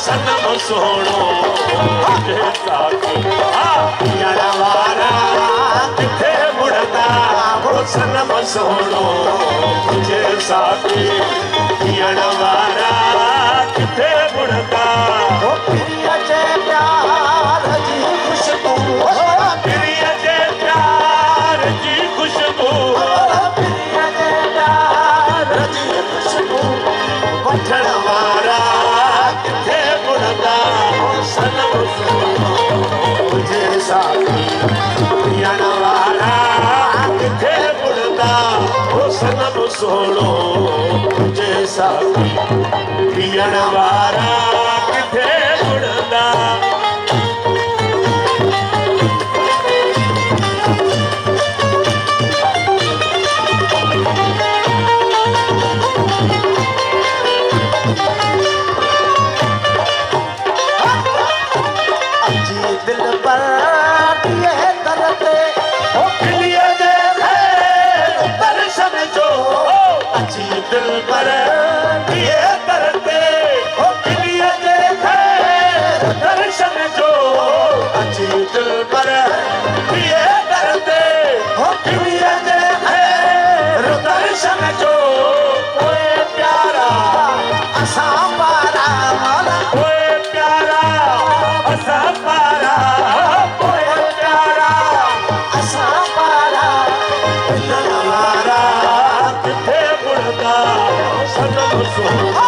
सनम सोनो तुझे साकी पियण वारा किथे मुड़दा ओ सनम सोनो तुझे साकी पियण वारा किथे मुड़दा ओ प्रिय जे प्यार जी खुशबू प्रिय जे प्यार जी खुशबू प्रिय जे प्यार जी खुशबू वठण वारा किथे मुड़दा ओ सनम सोनो तुझे साकी पियण वारा किथे मुड़दा ओ सनम सोनो तुझे साकी पियण वारा किथे मुड़दा अजी दिल पर ये करते ओ पिलिया दे खैर दर्शन जो अजी दिल पर ये करते ओ पिलिया दे खैर दर्शन जो अजी दिल पर ये करते ओ पिलिया दे खैर दर्शन जो ओए प्यारा असा पारा वाला ओए प्यारा असा पारा ओए प्यारा असा पारा पियण वारा किथे मुड़दा सनम सोनो